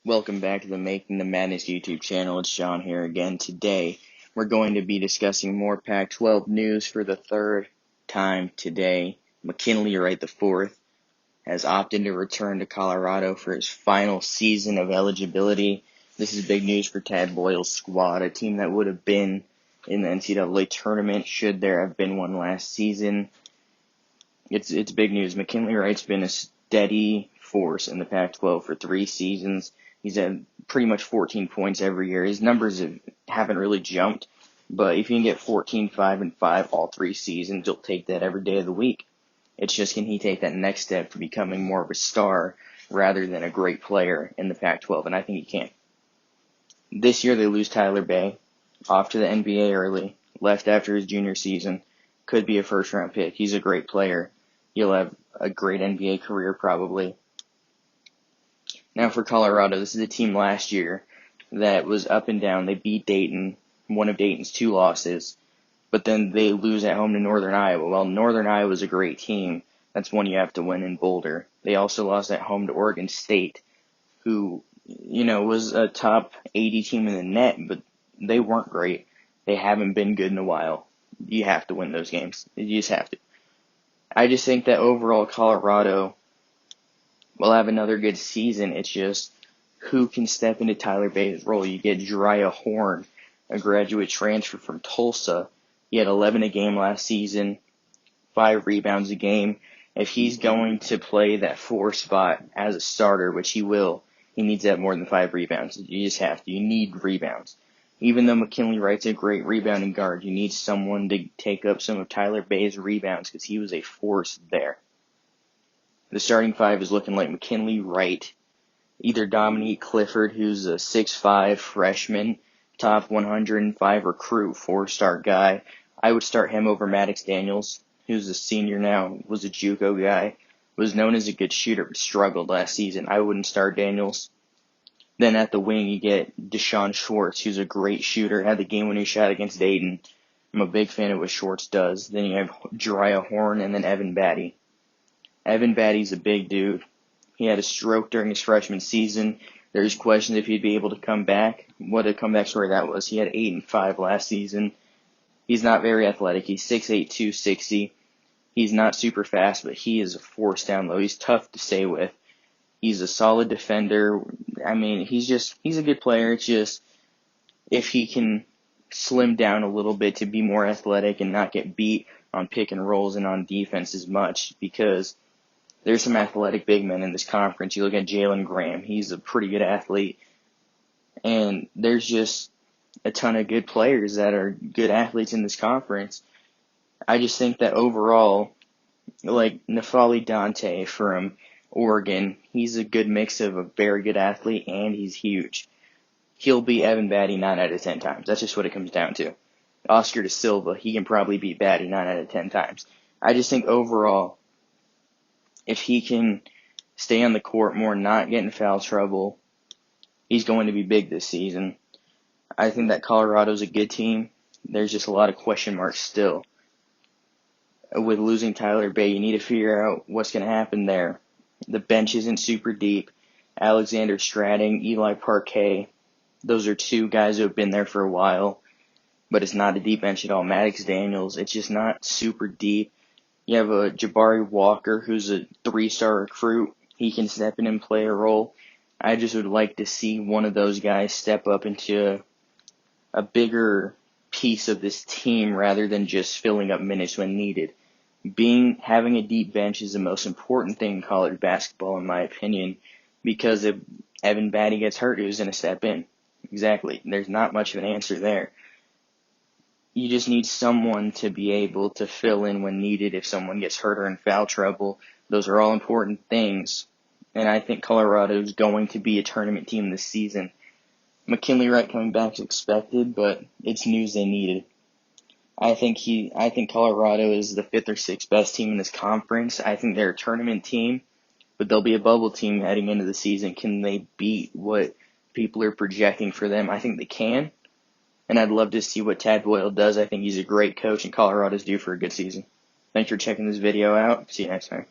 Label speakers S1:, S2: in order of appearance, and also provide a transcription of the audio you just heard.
S1: Welcome back to the Making the Madness YouTube channel. It's Sean here again. Today, we're going to be discussing more Pac-12 news for the third time today. McKinley Wright IV has opted to return to Colorado for his final season of eligibility. This is big news for Tad Boyle's squad, a team that would have been in the NCAA tournament should there have been one last season. It's big news. McKinley Wright's been a steady force in the Pac-12 for 3 seasons. He's had pretty much 14 points every year. His numbers haven't really jumped, but if you can get 14, 5, and 5 all 3 seasons, you'll take that every day of the week. It's just, can he take that next step to becoming more of a star rather than a great player in the Pac-12, and I think he can. This year they lose Tyler Bay, off to the NBA early, left after his junior season, could be a first-round pick. He's a great player. He'll have a great NBA career probably. Now for Colorado, this is a team last year that was up and down. They beat Dayton, one of Dayton's 2 losses, but then they lose at home to Northern Iowa. Well, Northern Iowa is a great team. That's one you have to win in Boulder. They also lost at home to Oregon State, who, was a top 80 team in the net, but they weren't great. They haven't been good in a while. You have to win those games. You just have to. I just think that overall Colorado will have another good season. It's just who can step into Tyler Bay's role. You get Jariah Horn, a graduate transfer from Tulsa. He had 11 a game last season, 5 rebounds a game. If he's going to play that 4 spot as a starter, which he will, he needs to have more than 5 rebounds. You just have to. You need rebounds. Even though McKinley Wright's a great rebounding guard, you need someone to take up some of Tyler Bay's rebounds because he was a force there. The starting 5 is looking like McKinley Wright, either Dominique Clifford, who's a 6'5 freshman, top 105 recruit, 4-star guy. I would start him over Maddox Daniels, who's a senior now, was a JUCO guy, was known as a good shooter, but struggled last season. I wouldn't start Daniels. Then at the wing, you get Deshaun Schwartz, who's a great shooter, had the game-winning shot against Dayton. I'm a big fan of what Schwartz does. Then you have Jariah Horn and then Evan Batty. Evan Batty's a big dude. He had a stroke during his freshman season. There's questions if he'd be able to come back. What a comeback story that was. He had 8 and 5 last season. He's not very athletic. He's 6'8", 260. He's not super fast, but he is a force down low. He's tough to stay with. He's a solid defender. He's a good player. It's just, if he can slim down a little bit to be more athletic and not get beat on pick and rolls and on defense as much, because there's some athletic big men in this conference. You look at Jalen Graham. He's a pretty good athlete. And there's just a ton of good players that are good athletes in this conference. I just think that overall, like N'Faly Dante from Oregon, he's a good mix of a very good athlete and he's huge. He'll beat Evan Batty 9 out of 10 times. That's just what it comes down to. Oscar Da Silva, he can probably beat Batty 9 out of 10 times. I just think overall, if he can stay on the court more, not get in foul trouble, he's going to be big this season. I think that Colorado's a good team. There's just a lot of question marks still. With losing Tyler Bay, you need to figure out what's going to happen there. The bench isn't super deep. Alexander Stratting, Eli Parquet, those are 2 guys who have been there for a while, but it's not a deep bench at all. Maddox Daniels, it's just not super deep. You have a Jabari Walker, who's a 3-star recruit. He can step in and play a role. I just would like to see one of those guys step up into a bigger piece of this team rather than just filling up minutes when needed. Having a deep bench is the most important thing in college basketball, in my opinion, because if Evan Batty gets hurt, who's going to step in? Exactly. There's not much of an answer there. You just need someone to be able to fill in when needed if someone gets hurt or in foul trouble. Those are all important things, and I think Colorado is going to be a tournament team this season. McKinley Wright coming back is expected, but it's news they needed. I think Colorado is the 5th or 6th best team in this conference. I think they're a tournament team, but they'll be a bubble team heading into the season. Can they beat what people are projecting for them? I think they can. And I'd love to see what Tad Boyle does. I think he's a great coach, and Colorado's due for a good season. Thanks for checking this video out. See you next time.